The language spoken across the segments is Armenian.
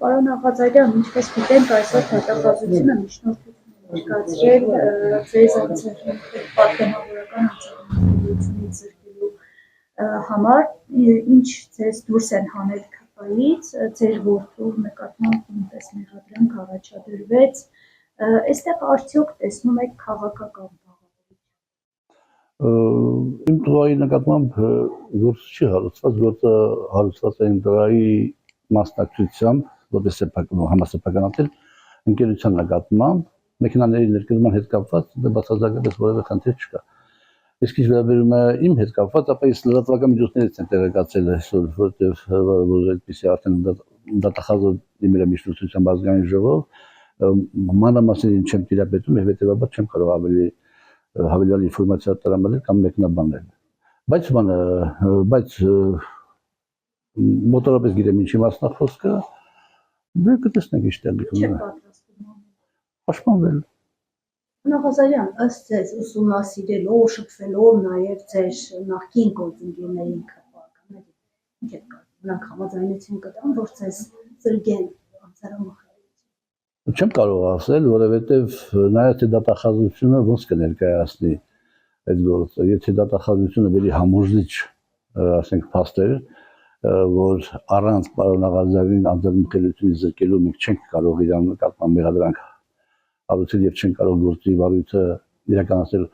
Պարոն Աղազարյան, ինչպես գիտենք, այսօր դատախազությունը միջնորդություն ներկայացրել ձեզ պատգամավորական անձնագրությունից զրկելու համար, ինչ ձեզ դուրս են հանել ՔՊ-ից, ձեր որդու նկատմամբ նույնպես մեղադրանք առաջադրվեց, այստեղ արդյոք տեսնում եք քաղաքական Իմ տղայի նկատմամբ գործ չի հարուցված, գործը հարուցված է իմ տղայի մասնակցությամբ, որպես համասեփականատեր ընկերության նկատմամբ, մեքենաների ներկայացման հետ կապված բացարձակապես որևէ խնդիր չկա։ Իսկ ինչ վերաբերում է իմ հետ կապված, ապա ես լրատվական միջոցներից եմ տեղեկացել այսօր, որտեղ այդպիսի արդեն դատախազը դիմել է միջնորդության ազգային ժողով, մանրամասներին չեմ տիրապետում եւ հետեւաբար չեմ կարող ավելի հավելյալ ինֆորմացիա տրամադրել կամ մեկնաբանել։ Բայց մոտորապես գիտեմ ինչի մասն է խոսքը, դե կտեսնենք ինչ տեղի կունենա։ Պաշտպանվել։ Աղազարյան, ըստ ձեզ ուսումնասիրելով, շփվելով նաև ձեր նախկին գործընկերների քաղաքականների, ինչ եք կարծում, նրանք համաձայնություն կտան, որ ձեզ ծրգեն անձնամխելիություն։ Չեմ կարող ասել, որովհետև նայած թե դատախազությունը ոնց կներկայացնի այդ գործը, եթե դատախազությունը բերի համոզիչ, ասենք, փաստեր, որ առանց պարոն Աղազարյանին անձնամխելիությունից զրկելու մենք չենք կարող իրան նկատմամբ մեղադրանք հարուցել եւ չեն կարող գործի վարույթը իրականացնել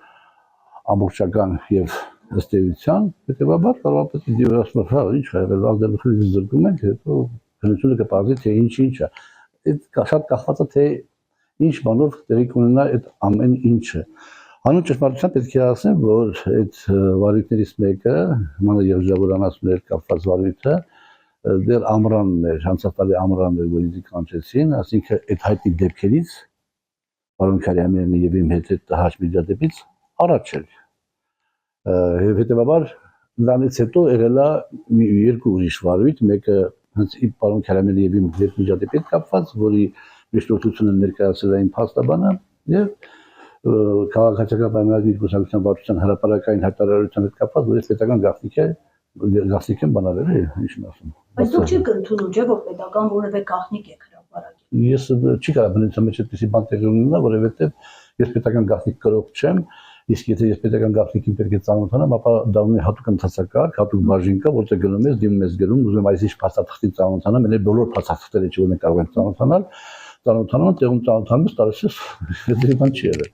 ամբողջական եւ ըստ էության, հետեւաբար կառավարությունը դիվերսիոն հա ինչ է եղել ազդեցությունից զրկում ենք, հետո քննությունը կպարզի թե ինչ է։ Այդ շատ կախված է թե ինչ բանով տեղի կունենա այդ ամեն ինչը։ Հանուն ճշմարտության պետք է ասեմ, որ այդ վարույթներից մեկը, մանր երջավորանացումներ կապված վարույթը, դեռ ամռանն էր, անցած տարի ամռանն էր, որ ինձ կանչեցին, ասինքն այդ հայտնի դեպքերից Պարոն Քարյամյանի եւ իմ հետ հաշ միջադեպից առաջ էր։ Հետեւաբար դրանից հետո եղել է երկու ուրիշ վարույթ, մեկը հենց իմ պարոն Քարյամյանի եւ իմ հետ միջադեպի հետ կապված, որի միջնորդությունը ներկայացրել է իմ փաստաբանը եւ քաղաքացիական պայմանագրի կուսակցության վարչության հրապարակային հայտարարության հետ կապված, որ պետական գաղտնիք են բանալել, ինչն ասում։ Բայց դուք չեք ընդունում, չէ՞ որ պետական որևէ գաղտնիք եք հրապարակել։ Ես չի կարող բնության մեջ այդպեսի բան տեղի ունենա, որովհետև ես պետական գաղտնիք կրող չեմ, իսկ եթե ես պետական գաղտնիքին պետք է ծանոթանամ, ապա դա ունի հատուկ ընթացակարգ, հատուկ բաժին կա, որտեղ գնում ես, դիմում ես գրում, ուզում ես այսինչ փաստաթղթին ծանոթանամ, այլ բոլոր փաստաթղթերը չի որ մենք կարող ենք ծանոթանալ, տեղում ծանոթանում ես, տարածես, դեպի բան չի եղել։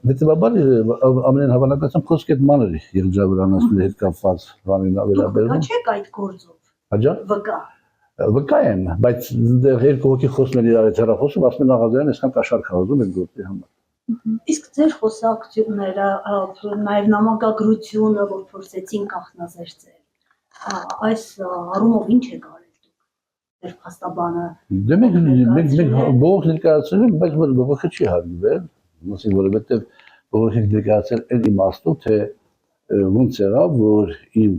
Հետևաբար ամենայն հավանականությամբ խոսքը այդ մանր երջավորանացումների հետ կապված բանին վերաբերում։ Չեք այդ գործով։ Հաջա։ Վկա։ Վկա եմ, բայց երկու հոգի խոսում են իրար հետ հեռախոսում, ասում են Աղազարյան այսքան կաշառք հավազում այդ գործի համար։ Իսկ ձեր խոսակցությունները, նաև նամակագրությունը, որ փորձեցին կանխազերծել, այս առումով ինչ եք արել դուք, ձեր փաստաբանը։ Դե մենք բողոք ներկայացրել ենք, բայց բողոքը չի հարգվել, որովհետև բողոք ներկայացրել այն իմաստով, թե ոնց եղավ, որ իմ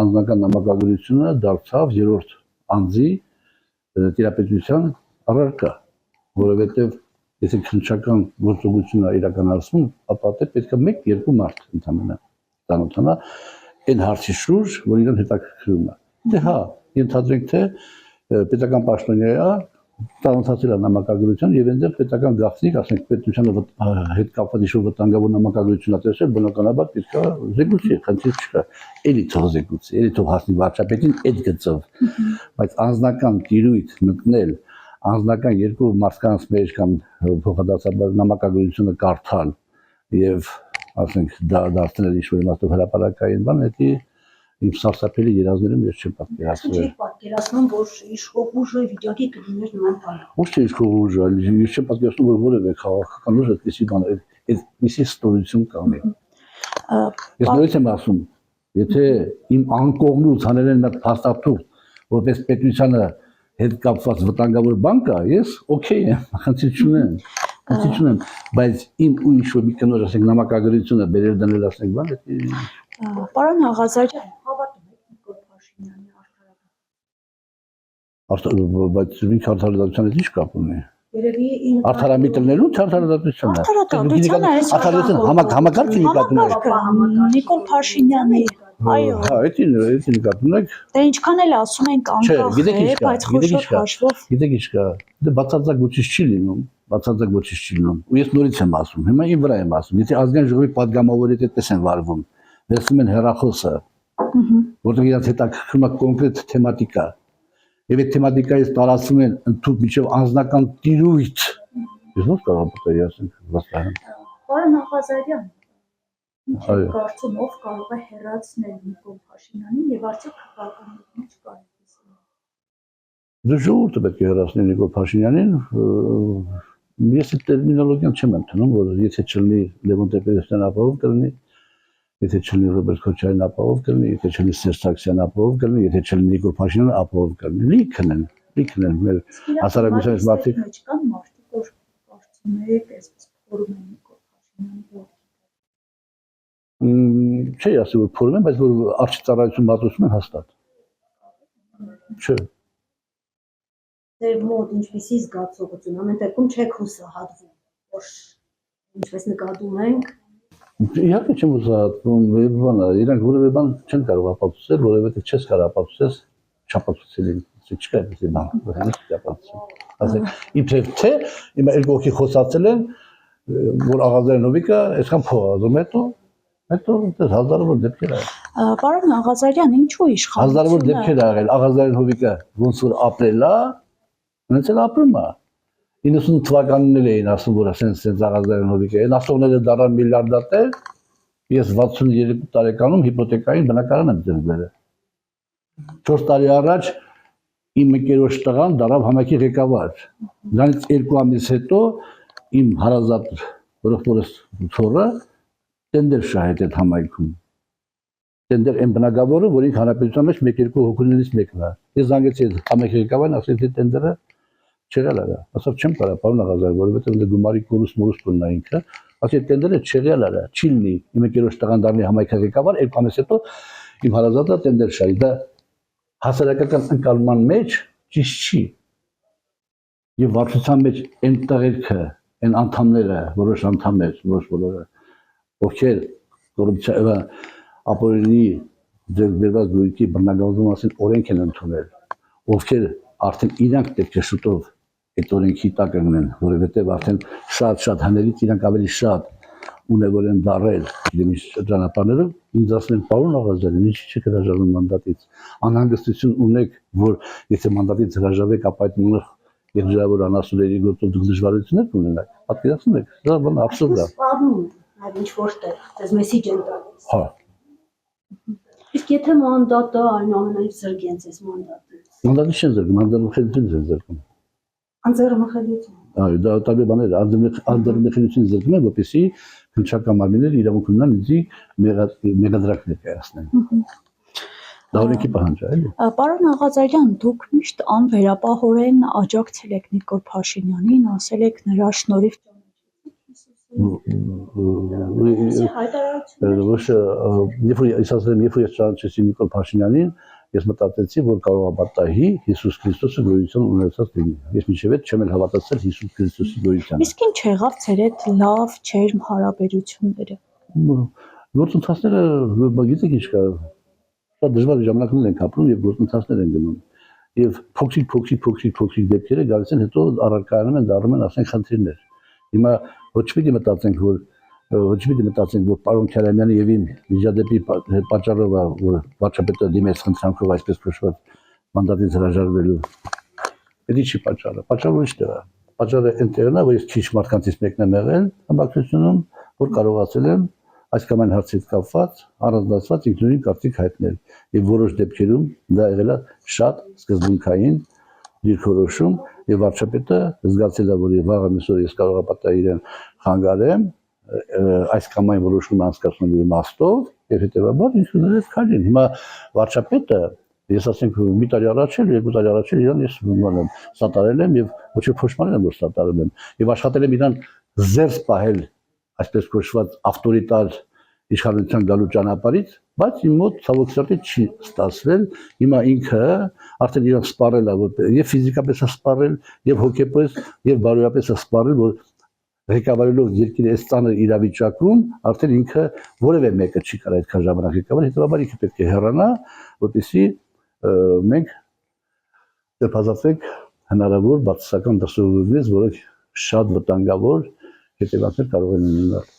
անձնական նամակագրությունը դարձավ երրորդ անձի տիրապետության առարկա, որովհետև եթե քննչական գործողությունն է իրականացվում, ապա պետք է 1-2 մարդ ընդհանրապես ծանոթանա այն հարցի շուրջ, որ իրեն հետաքրքրում է։ Դե հա, ենթադրենք թե պետական պաշտոնյա ծանոթացել է նամակագրության եւ այնտեղ պետական գաղտնիք, ասենք պետության հետ կապված ինչ-որ վտանգավոր նամակագրություն է տեսել, բնականաբար պետք է զեկուցի, խնդիր չկա։ Էլի թող զեկուցի, էլի թող հասնի վարչապետին այդ գծով։ Բայց անձնական տիրույթ մտնել, անձնական երկու մարդկանց մեջ կամ փոխադարձաբար նամակագրությունը կարդալ եւ ասենք դա դարձնել ինչ-որ իմաստով հրապարակային բան, դա իմ սարսափելի երազներում ես չեմ պատկերացրել։ Չեք պատկերացնում, որ իշխող ուժը վիճակի կլիներ նման բան։ Ոչ թե իշխող ուժը, ես չեմ պատկերացնում, որ որևէ քաղաքական ուժ այդպիսի բան, այդպիսի ստորություն կանի։ Ես նորից եմ ասում, եթե իմ անկողնուց հանել են մի փաստաթուղթ, որպես պետությանը հետ կապված վտանգավոր բան կա, ես օքեյ եմ, խնդիր չունեմ, բայց իմ ու ինչ-որ մի կնոջ ասենք նամակագրությունը բերել դնել ասենք բան, դա Պարոն Աղազարյան, հավատում եք Նիկոլ Փաշինյանի արդարադատությանը։ Բայց ինչ արդարադատության հետ ինչ կապ ունի։ Երևի Արդարամիտրներու թե արդարադատությանը։ Արդարադատությանը համակարգի նկատում է։ Նիկոլ Փաշինյանի Այո։ Հա, դա նկատում եք։ Դե ինչքան էլ ասում ենք անկախ է, բայց խոշոր հաշվով Գիտեք ինչ կա։ Դե բացարձակ ոչինչ չի լինում, բացարձակ ոչինչ չի լինում։ Ու ես նորից եմ ասում, հիմա իմ վրա եմ ասում։ Եթե ազգային ժողովի падգամավորի այդպես են վարվում, վերցնում են հեռախոսը, որտեղ իրաց հետաքրքրում է կոնկրետ թեմատիկա։ Եվ այդ թեմատիկայից տարածում են ընդհանուր միջև անձնական տիրույթ։ Ես ո՞ր կարող եմ պատահի ասենք վստահեմ։ Պարոն Աղազարյան, Այո։ կարծում ով կարող է հեռացնել Նիկոլ Փաշինյանին եւ արդյոք քաղաքականության մեջ կա այդպես։ Դե ժողովուրդը պետք է հեռացնի Նիկոլ Փաշինյանին, ես այդ տերմինոլոգիան չեմ ընդունում, որ եթե չլինի Լևոն Տեր-Պետրոսյան ապահով կլինի, եթե չլինի Ռոբերտ Քոչարյան ապահով կլինի, եթե չլինի Սերժ Սարգսյան ապահով կլինի, եթե չլինի Նիկոլ Փաշինյանը ապահով կլինի, լիքն են մեր հասարակության մարդիկ։ Մեջ կան մարդիկ, որ կարծում եք, այսպես փորում են Նիկոլ Փաշինյանի Չի ասի որ փորում են, բայց որ արժի ծառայություն մատուցում են հաստատ։ Չէ։ Ձեր մոտ ինչպիսի զգացողություն, ամեն դեպքում չեք հուսահատվում, որ ինչպես նկատում ենք, Իհարկե չեմ ուզահատվում, բանը, իրանք որևէ բան չեն կարող ապացուցել, որովհետև չես կարող ապացուցել չապացուցել, չկա այդպիսի բան, հենց ապացուցել։ Ասեք, իբրև թե հիմա երկու հոգի խոսացել են, որ Աղազարյան Հովիկը այսքան փող ազում հետո հազարավոր դեպքեր ա։ Պարոն Աղազարյան, ինչու Հազարավոր իշխանությունը դեպքեր ա եղել, Աղազարյան Հովիկը ոնց որ ապրել ա, ոնց էլ ապրում ա։ 90 թվականին էին ասում, որ ասենց Աղազարյան Հովիկը, այն ասողները դառան միլիարդատեր, ես 62 տարեկանում հիպոթեկային բնակարան եմ ձեռք բերել։ 4 տարի առաջ իմ ընկերոջ տղան դառավ համայնքի ղեկավար։ Դրանից 2 ամիս հետո իմ հարազատ ողբորս թորը տենդեր շահեց այդ համայնքում։ Տենդեր այն բնակավորը, որ ինք հանրապետության մեջ 1-2 հոգուներից մեկն է։ Ես զանգեցի համայնքի ղեկավարին, ասեցի տենդերը չեղյալ արա, ասավ չեմ կարա, պարոն Աղազարյան, որովհետև դե գումարի կորուս կուննա ինքը, ասի տենդերը չեղյալ արա, չի լինի, իմ ընկերոջ տղան դառնի համայնքի ղեկավար, 2 ամիս հետո իմ հարազատը տենդեր շահի, դա հասարակական ընկալման մեջ ճիշտ չի։ Եվ վարչության մեջ այն տղերքը, այն անդամները, որոշ անդամներ, որոշ բոլորը, ովքեր կոռուպցիա ապօրինի ձեռք բերված գույքի բռնագազում մասին օրենք են ընդունել, ովքեր արդեն իրանք պետք է շուտով այդ օրենքի տակ ընկնեն, որովհետև արդեն շատ հներից իրանք ավելի շատ ունևոր են դարել իրենց շրջանապարներով, ինձ ասել են պարոն Աղազարյան, ինչի՞ չեք հրաժարվում մանդատից, անհանգստություն ունեք, որ եթե մանդատից հրաժարվեք, ապա այդ նույն երջավոր անասունների գործով դուք դժվարություններ կունենաք, պատկերացնում եք, դա բան աբսուրդ է։ սպառնում այլ ինչ որտեղ, դες մեսիջ են տալիս։ Հա։ Իսկ եթե մանդատը այնուամենայնիվ զրկեն ձեզ մանդատից, Մանդատի չեն զրկում, անդրմխելություն են զրկում։ անձեռնմխելիություն։ Այո, դա տարբեր բաներ, անդրմխելություն զրկում են, որպեսզի քննչական մարմինները իրավունք ունենան ինձի մեղադրակ ներկայացնեն։ Դա օրենքի պահանջ է, էլի։ Պարոն Աղազարյան, դուք միշտ անվերապահորեն աջակցել եք Նիկոլ Փաշինյանին, ասել եք նրա շնորհիվ Երբ ես ճանաչեցի Նիկոլ Փաշինյանին, ես մտածեցի, որ կարող է պատահի Հիսուս Քրիստոսը գոյություն ունեցած լինի։ Ես մինչև այդ չեմ հավատացել Հիսուս Քրիստոսի գոյությանը։ Իսկ ինչ եղավ ձեր այդ լավ ջերմ հարաբերությունները։ Գործընթացները, գիտեք ինչ կա, շատ դժվար ժամանակներ ենք ապրում եւ գործընթացներ են գնում։ Եվ փոքրիկ դեպքերը գալիս են հետո առարկայանում են դառնում են ասենք խնդիրներ։ Հիմա ոչ պիտի մտածենք, որ պարոն Քարամյանի եւ իմ միջադեպի պատճառով որ վարչապետը դիմեց խնդրանքով այսպես կոչված մանդատից հրաժարվելու։ Դա չի պատճառը։ Պատճառը ուրիշ տեղ է։ Պատճառը այնտեղն է, որ ես քիչ մարդկանցից մեկն եմ եղել համակցությունում, որ կարողացել եմ այս կամ այն հարցից կապված առանձնացված ինքնուրույն կարծիք հայտնել եւ որոշ դեպքերում դա եղել է շատ սկզբունքային դիրքորոշում եւ վարչապետը զգացել է, որ վաղը միսօր ես կարող եմ պատահի իրեն խանգարեմ այս կամ այն որոշումը անցկացնելու իմաստով եւ հետեւաբար ինքնուրույն քայլին։ Հիմա վարչապետը ես ասենք մի տարի առաջ էլ 2 տարի առաջ էլ իրան ես ուրեմն սատարել եմ եւ ոչ թե փոշմանել եմ որ սատարել եմ եւ աշխատել եմ իրան զերծ պահել այսպես կոչված ավտորիտար իշխանության գալու ճանապարհից, բայց իմ մոտ ցավոք սրտի չի ստացվել։ Հիմա ինքը արդեն իրան սպառել է, որ եւ ֆիզիկապես է սպառել, եւ հոգեպես, եւ բարոյապես է սպառել, որ ղեկավարելով երկիրը այս ծանր իրավիճակում արդեն ինքը որևէ մեկը չի կարող այդքան ժամանակ ղեկավարել, հետո ինքը պետք է հեռանա, որպեսզի մենք դեպազատվենք հնարավոր բացասական դրսևորումներից, որոնք շատ վտանգավոր հետևանքներ կարող են ունենալ։